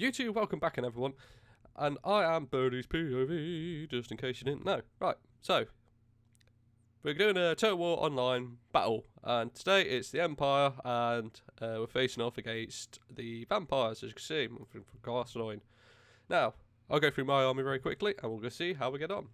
YouTube, welcome back and everyone, and I am Birdie's POV, just in case you didn't know. Right, so, we're doing a Total War Online battle, and today it's the Empire, and we're facing off against the Vampires, as you can see, from Castle. Now, I'll go through my army very quickly, and we'll go see how we get on.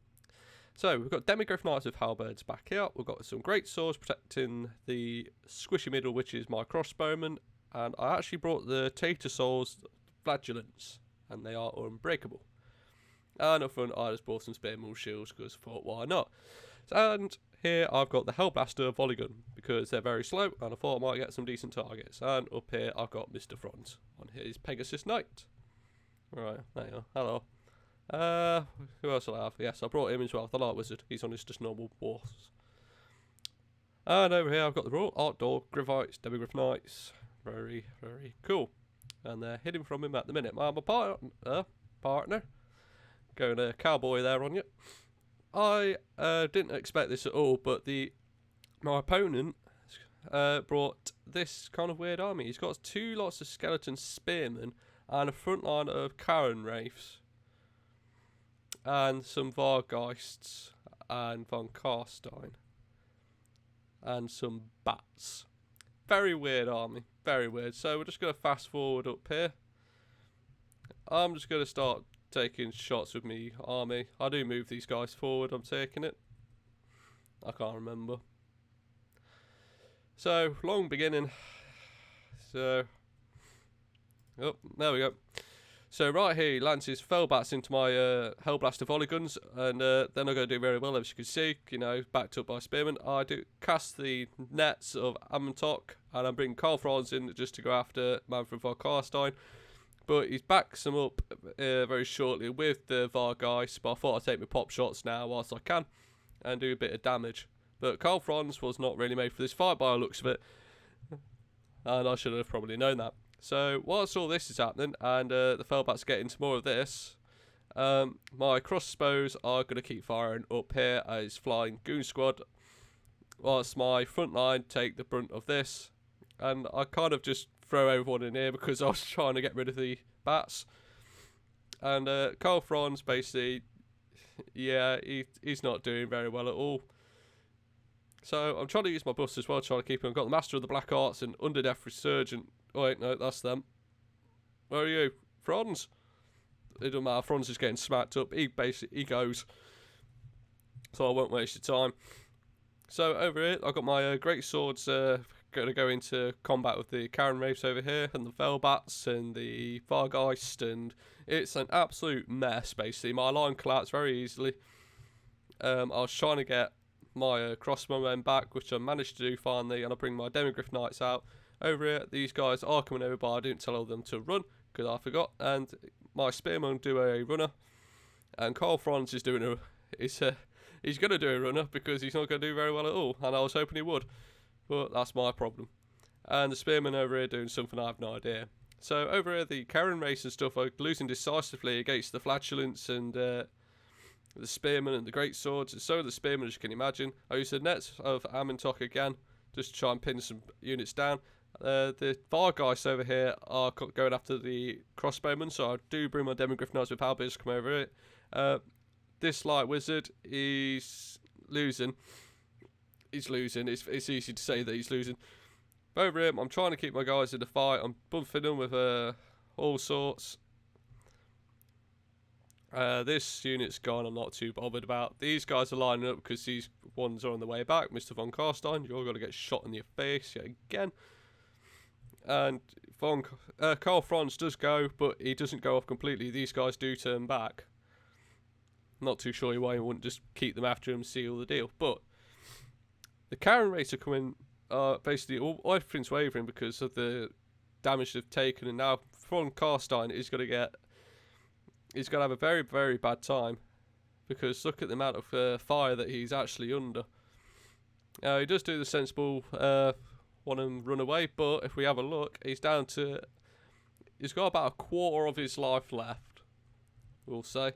So, we've got Demigryph Knights with halberds back here, we've got some great swords protecting the squishy middle, which is my crossbowmen, and I actually brought the Tater Souls Flagellants, and they are unbreakable. And up front, I just bought some Spearmill shields because I thought, why not? And here I've got the Hellblaster volley gun because they're very slow, and I thought I might get some decent targets. And up here, I've got Mr. Franz on his Pegasus Knight. Right, there you are. Hello. Who else will I have? Yes, I brought him as well, the Light Wizard. He's on his just normal horse. And over here, I've got the Royal Outdoor Grivites, Demigryph Knights. Very, very cool. And they're hidden from him at the minute. My partner, going a cowboy there on you. I didn't expect this at all, but my opponent brought this kind of weird army. He's got two lots of skeleton spearmen and a front line of Karen Wraiths and some Vargeists and von Karstein and some bats. Very weird army, very weird. So we're just going to fast forward up here. I'm just going to start taking shots with me army. I do move these guys forward, I'm taking it. I can't remember. So, long beginning. So, oh, there we go. So right here he lands his Fellbats into my Hellblaster volley guns, and they're not going to do very well, as you can see, you know, backed up by Spearmen. I do cast the nets of Ammontok, and I'm bringing Karl Franz in just to go after Manfred von Karstein, but he backs them up very shortly with the Vargeist, but I thought I'd take my pop shots now whilst I can, and do a bit of damage. But Karl Franz was not really made for this fight by the looks of it, and I should have probably known that. So whilst all this is happening and the Fellbats get into more of this, my crossbows are going to keep firing up here as flying goon squad, whilst my front line take the brunt of this, and I kind of just throw everyone in here because I was trying to get rid of the bats. And Karl Franz basically, yeah, he's not doing very well at all. So I'm trying to use my buffs as well, trying to keep him. I've got the Master of the Black Arts and Underdeath Resurgent. Oh wait, no, that's them. Where are you? Franz? It doesn't matter, Franz is getting smacked up. He goes. So I won't waste your time. So over here, I've got my great swords going to go into combat with the Karen Wraiths over here, and the Fellbats and the Vargeist, and it's an absolute mess basically. My line collapsed very easily. I was trying to get my crossbowmen back, which I managed to do finally, and I bring my Demigryph Knights out. Over here, these guys are coming over, but I didn't tell them to run because I forgot. And my Spearmen do a runner, and Karl Franz is doing he's going to do a runner because he's not going to do very well at all. And I was hoping he would, but that's my problem. And the Spearmen over here doing something I have no idea. So over here, the Karen Race and stuff are losing decisively against the Flatulence and the Spearmen and the Great Swords. And so are the Spearmen, as you can imagine. I use the nets of Ammontok again just to try and pin some units down. The Vargeists over here are going after the crossbowmen, so I do bring my Demigryph Knights with halberds to come over here. This Light Wizard is losing. He's losing. It's easy to say that he's losing. But over here, I'm trying to keep my guys in the fight. I'm buffing them with all sorts. This unit's gone. I'm not too bothered about. These guys are lining up because these ones are on the way back. Mr. von Karstein, you're going to get shot in your face yet again. And Karl Franz does go, but he doesn't go off completely. These guys do turn back. Not too sure why he wouldn't just keep them after him and seal the deal. But the Karen Wraiths are coming, basically everything's wavering because of the damage they've taken. And now von Karstein is going to have a very, very bad time because look at the amount of fire that he's actually under. He does do the sensible want him run away, but if we have a look, he's got about a quarter of his life left, we'll say.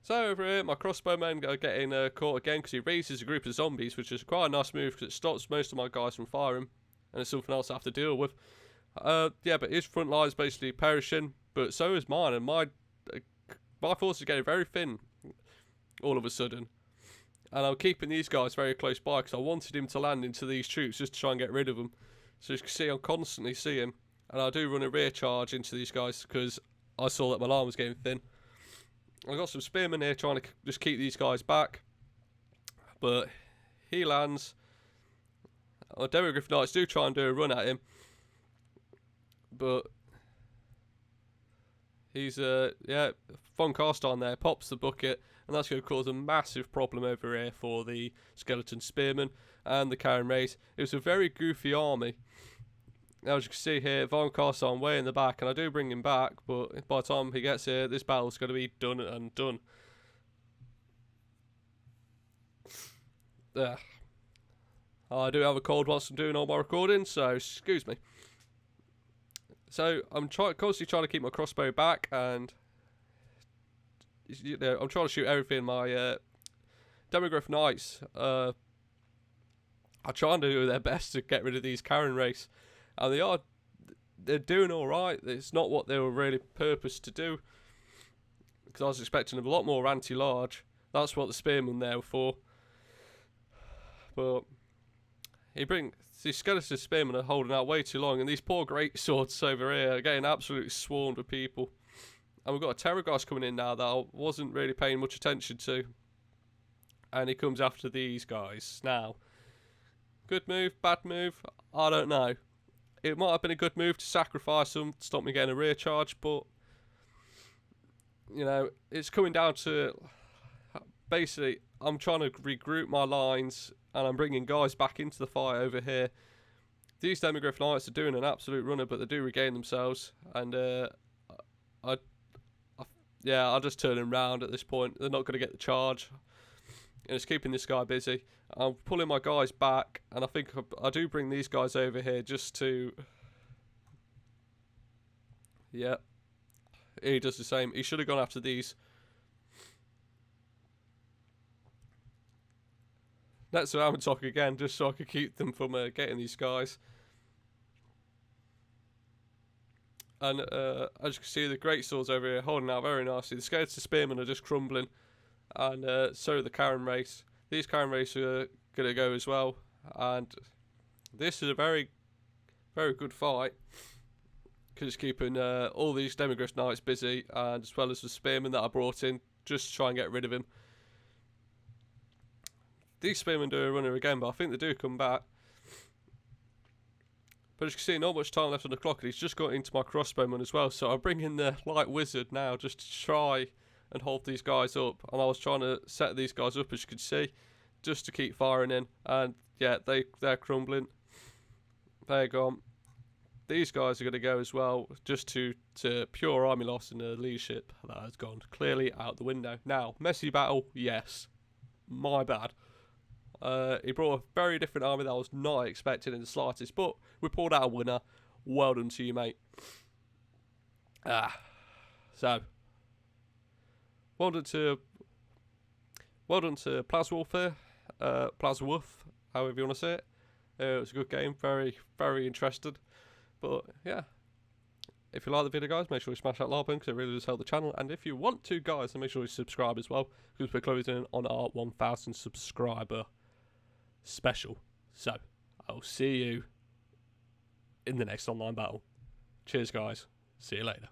So over here, my crossbowmen are getting caught again because he raises a group of zombies, which is quite a nice move because it stops most of my guys from firing, and it's something else I have to deal with. Yeah, but his front line is basically perishing, but so is mine, and my force is getting very thin all of a sudden. And I'm keeping these guys very close by because I wanted him to land into these troops just to try and get rid of them. So as you can see, I'm constantly seeing, and I do run a rear charge into these guys because I saw that my line was getting thin. I've got some spearmen here trying to just keep these guys back, but he lands. Demogryph Knights do try and do a run at him, but he's yeah, Von Carstein there pops the bucket, and that's going to cause a massive problem over here for the skeleton spearmen and the Karen race. It was a very goofy army. Now, as you can see here, Von Carstein way in the back, and I do bring him back, but by the time he gets here, this battle's going to be done and done. I do have a cold whilst I'm doing all my recording, so excuse me. So I'm constantly trying to keep my crossbow back, and I'm trying to shoot everything. My Demogryph Knights are trying to do their best to get rid of these Karen race, and they're doing all right. It's not what they were really purposed to do, because I was expecting a lot more anti-large. That's what the spearmen there were for. But these skeleton spearmen are holding out way too long, and these poor great swords over here are getting absolutely swarmed with people. And we've got a Terrorgeist coming in now that I wasn't really paying much attention to, and he comes after these guys now. Good move, bad move, I don't know. It might have been a good move to sacrifice them, stop me getting a rear charge, but you know, it's coming down to basically I'm trying to regroup my lines, and I'm bringing guys back into the fight over here. These Demogryph Knights are doing an absolute runner, but they do regain themselves, and I'll just turn them round at this point. They're not going to get the charge, and it's keeping this guy busy. I'm pulling my guys back, and I think I do bring these guys over here just to... Yeah, he does the same. He should have gone after these. Let's Warhammer talk again, just so I could keep them from getting these guys. And as you can see, the great swords over here holding out very nicely. The skeleton spearmen are just crumbling, and so are the Karen race. These Karen race are going to go as well, and this is a very, very good fight because it's keeping all these Demogryph Knights busy, and as well as the spearmen that I brought in just to try and get rid of him. These spearmen do a runner again, but I think they do come back. But as you can see, not much time left on the clock, and he's just got into my crossbowman as well. So I bring in the light wizard now just to try and hold these guys up. And I was trying to set these guys up, as you can see, just to keep firing in. And yeah, they're crumbling. They're gone. These guys are going to go as well, just to pure army loss in the leadership. That has gone clearly out the window. Now, messy battle, yes. My bad. He brought a very different army that I was not expecting in the slightest, but we pulled out a winner. Well done to you, mate. So well done to Plasma Warfare, Plasma Wolf, however you want to say it. It was a good game, very, very interested. But yeah, if you like the video, guys, make sure you smash that like button because it really does help the channel. And if you want to, guys, then make sure you subscribe as well because we're closing in on our 1,000 subscriber special. So I'll see you in the next online battle. Cheers, guys. See you later.